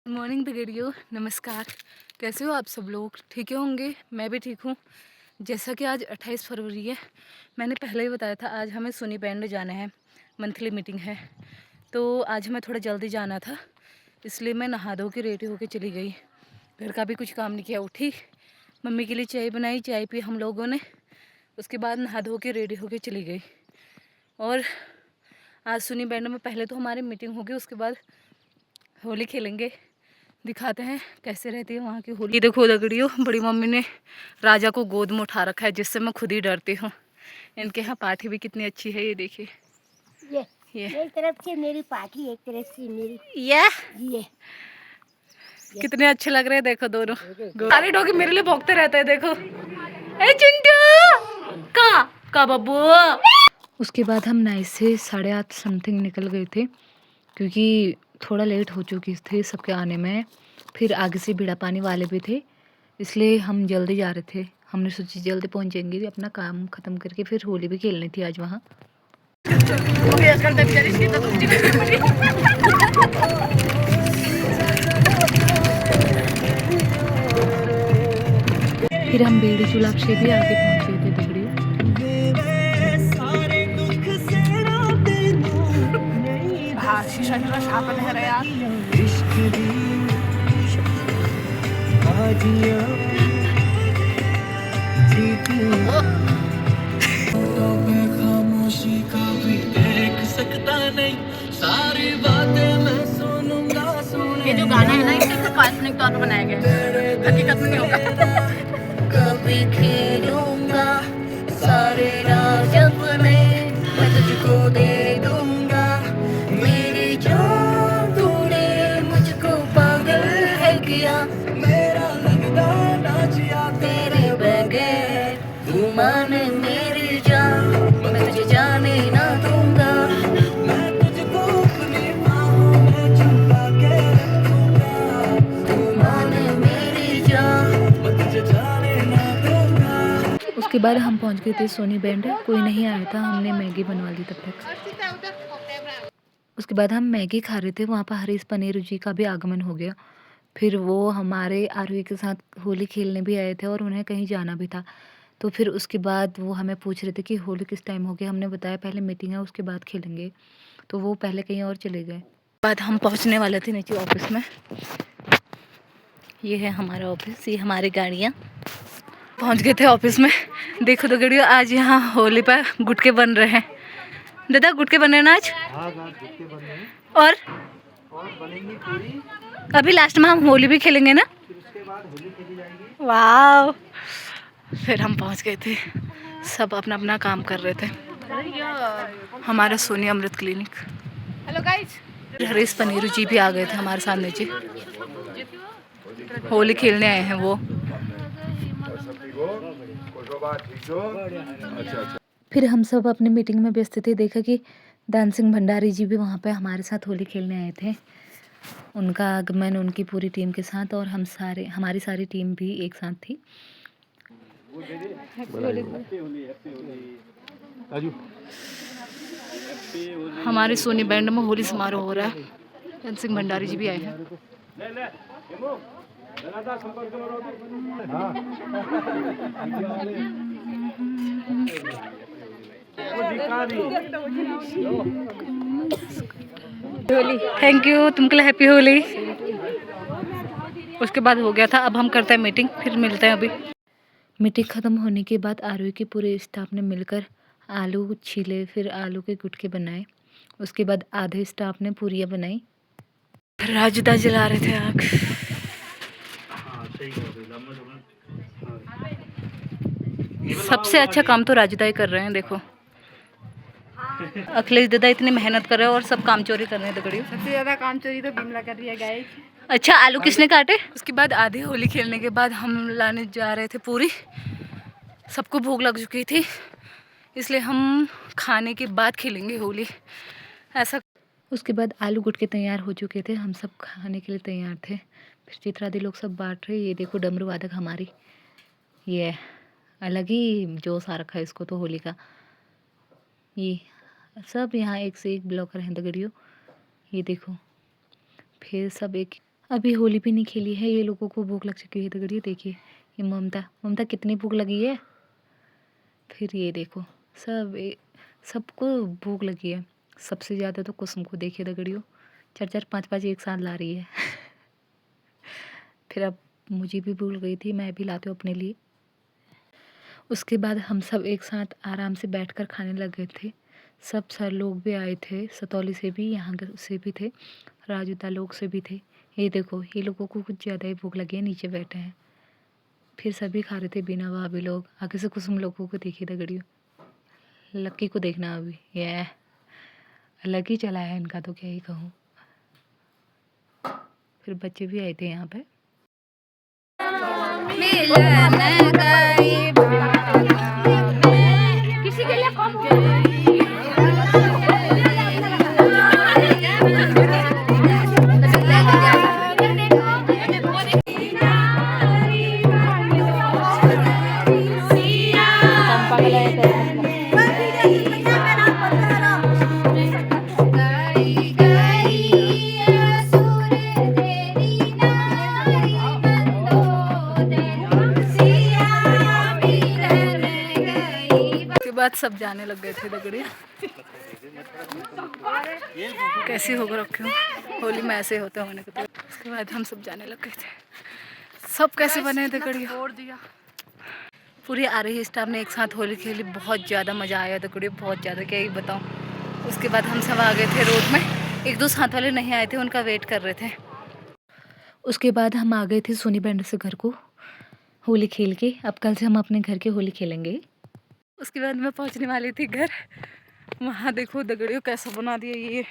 Good morning दगड़ियों, नमस्कार। कैसे हो आप सब लोग? ठीक है होंगे। मैं भी ठीक हूँ। जैसा कि आज 28 फरवरी है, मैंने पहले ही बताया था आज हमें सोनी बैंड जाना है, मंथली मीटिंग है। तो आज हमें थोड़ा जल्दी जाना था, इसलिए मैं नहा धो के रेडी होके चली गई। घर का भी कुछ काम नहीं किया, उठी मम्मी के लिए चाय बनाई, चाय पी हम लोगों ने। उसके बाद नहा धो के रेडी होके चली गई। और आज सोनी बैंड में पहले तो हमारी मीटिंग होगी, उसके बाद होली खेलेंगे। दिखाते हैं कैसे रहती है वहाँ की होली। ये देखो दगड़ियों, बड़ी मम्मी ने राजा को गोद में उठा रखा है, जिससे मैं खुद ही डरती हूँ। इनके यहाँ पाठी भी कितनी अच्छी है, ये देखिए। ये एक तरफ से मेरी पाठी, एक तरफ से मेरी ये कितने अच्छे लग रहे हैं, देखो दोनों। सारे डॉगी मेरे लिए भौंकते रहते हैं, देखो। ए चिंटू का बब्बू। उसके बाद हम नाइट से 8:30 समथिंग निकल गए थे, क्योंकि थोड़ा लेट हो चुकी थी सबके आने में। फिर आगे से बीड़ा पानी वाले भी थे, इसलिए हम जल्दी जा रहे थे। हमने सोची जल्दी पहुंचेंगे, अपना काम ख़त्म करके फिर होली भी खेलनी थी आज वहाँ। फिर हम बेड़ी चुलाब से भी आगे पहुँचे थे दगड़ियों। हाँ, शीशा साफ है यार। खामोशी का भी देख सकता नहीं, सारी बातें मैं सुनूंगा। ये जो गाना है ना, इसे काल्पनिक तौर पर बनाया गया है, हकीकत में नहीं होगा। कभी खेलूंगा सारे राज अपने, मैं तुझको दे दूंगा। मेरी जान तूने मुझको पागल है किया, मेरा लगदा नाचिया तेरे बगैर। तू माने मेरी जान, मैं तुझे जाने ना दूंगा। मैं तुझको अपनी बाहों में छुपा के रखूंगा। तू माने मेरी जान, मैं तुझे जाने ना दूंगा। उसके बाद हम पहुंच गए थे सोनी बैंड। कोई नहीं आया था, हमने मैगी बनवा ली तब तक। उसके बाद हम मैगी खा रहे थे, वहाँ पर हरीश पनीर जी का भी आगमन हो गया। फिर वो हमारे आरवी के साथ होली खेलने भी आए थे और उन्हें कहीं जाना भी था। तो फिर उसके बाद वो हमें पूछ रहे थे कि होली किस टाइम होगी। हमने बताया पहले मीटिंग है, उसके बाद खेलेंगे। तो वो पहले कहीं और चले गए। बाद हम पहुंचने वाले थे नीचे ऑफिस में। ये है हमारा ऑफिस, ये हमारी गाड़ियाँ। पहुंच गए थे ऑफिस में। देखो तो गड़ियों, आज यहाँ होली पर गुटके बन रहे हैं। दादा गुटके बन रहे हैं ना आज? और अभी लास्ट में हम होली भी खेलेंगे ना? वाह। फिर हम पहुंच गए थे, सब अपना अपना काम कर रहे थे। हमारा Soni Amrit clinic. Hello guys. Harish Paneeru ji भी आ गए थे हमारे साथ नीचे, होली खेलने आए हैं वो। फिर हम सब अपनी मीटिंग में व्यस्त थे। देखा कि दान सिंह भंडारी जी भी वहाँ पे हमारे साथ होली खेलने आए थे। उनका आगमन उनकी पूरी टीम के साथ, और हमारी सारी टीम भी एक साथ थी। हमारे सोनी बैंड में होली समारोह हो रहा है। दान सिंह भंडारी जी भी आए हैं। होली, थैंक यू, तुमके लिए हैप्पी होली। उसके बाद हो गया था, अब हम करते हैं मीटिंग, फिर मिलते हैं अभी। मीटिंग ख़त्म होने के बाद आरवी के पूरे स्टाफ ने मिलकर आलू छीले, फिर आलू के गुटके बनाए। उसके बाद आधे स्टाफ ने पूरियाँ बनाई। राजुदा जला रहे थे आग। सबसे अच्छा काम तो राजुदा ही कर रहे हैं, देखो। अखिलेश दादा इतनी मेहनत कर रहे हैं और सब काम चोरी कर रहे हैं। दगड़ियों, सबसे ज़्यादा काम चोरी तो बिमला कर रही है गाइस। अच्छा, आलू किसने काटे? उसके बाद आधी होली खेलने के बाद हम लाने जा रहे थे पूरी। सबको भूख लग चुकी थी, इसलिए हम खाने के बाद खेलेंगे होली, ऐसा। उसके बाद आलू गुटके तैयार हो चुके थे, हम सब खाने के लिए तैयार थे। फिर चित्रादि लोग सब बांट रहे। ये देखो डमरू वादक हमारी, ये अलग ही जोश आ रखा है इसको तो होली का। ये सब यहाँ एक से एक ब्लॉकर हैं दगड़ियों, ये देखो। फिर सब एक अभी होली भी नहीं खेली है, ये लोगों को भूख लग चुकी है। दगड़ियों देखिए, ये ममता कितनी भूख लगी है। फिर ये देखो सबको भूख लगी है। सबसे ज़्यादा तो कुसुम को देखिए दगड़ियों, 4-4 5-5 एक साथ ला रही है। फिर अब मुझे भी भूल गई थी, मैं भी लाती हूँ अपने लिए। उसके बाद हम सब एक साथ आराम से बैठकर खाने लग गए थे। सब सर लोग भी आए थे, सतौली से भी, यहाँ से भी थे, राजूता लोग से भी थे। ये देखो, ये लोगों को कुछ ज़्यादा ही भूख लगी है, नीचे बैठे हैं। फिर सभी खा रहे थे, बिना भाभी लोग। आगे से कुछ हम लोगों को देखिए दगड़ियों, लक्की को देखना अभी, ये अलग ही चला है इनका, तो क्या ही कहूँ। फिर बच्चे भी आए थे यहाँ पे। किसी के लिए कम बाद सब जाने लग गए थे दगड़िया। कैसी होकर रखी हूँ, होली में ऐसे होते होने के। उसके बाद हम सब जाने लग गए थे। सब कैसे बने दगड़िया, पूरी आ रही स्टाफ ने एक साथ होली खेली। बहुत ज़्यादा मज़ा आया दगड़िया, बहुत ज़्यादा, क्या ही बताऊँ। उसके बाद हम सब आ गए थे रोड में। एक दो साथ वाले नहीं आए थे, उनका वेट कर रहे थे। उसके बाद हम आ गए थे सोनी बैंड से घर को होली खेल के। अब कल से हम अपने घर के होली खेलेंगे। उसके बाद मैं पहुंचने वाली थी घर। वहाँ देखो दगड़ियों कैसा बना दिया, ये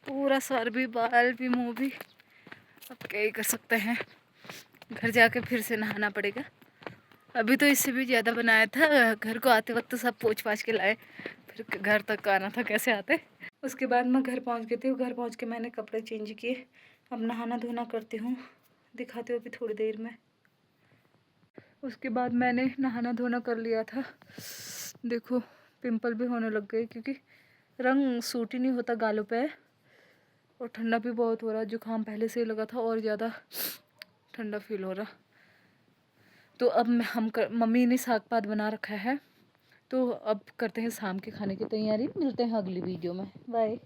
पूरा सर भी, बाल भी, मुंह भी। अब क्या ही कर सकते हैं, घर जाके फिर से नहाना पड़ेगा। अभी तो इससे भी ज़्यादा बनाया था। घर को आते वक्त सब पोंछ पाछ के लाए, फिर घर तक आना था, कैसे आते। उसके बाद मैं घर पहुँच गई थी। घर पहुँच के मैंने कपड़े चेंज किए। अब नहाना धोना करती हूँ, दिखाती हूँ अभी थोड़ी देर में। उसके बाद मैंने नहाना धोना कर लिया था। देखो पिंपल भी होने लग गए, क्योंकि रंग सूट ही नहीं होता गालों पे। और ठंडा भी बहुत हो रहा, जुकाम पहले से ही लगा था और ज़्यादा ठंडा फील हो रहा। तो अब मम्मी ने साग पात बना रखा है, तो अब करते हैं शाम के खाने की तैयारी। मिलते हैं अगली वीडियो में, बाय।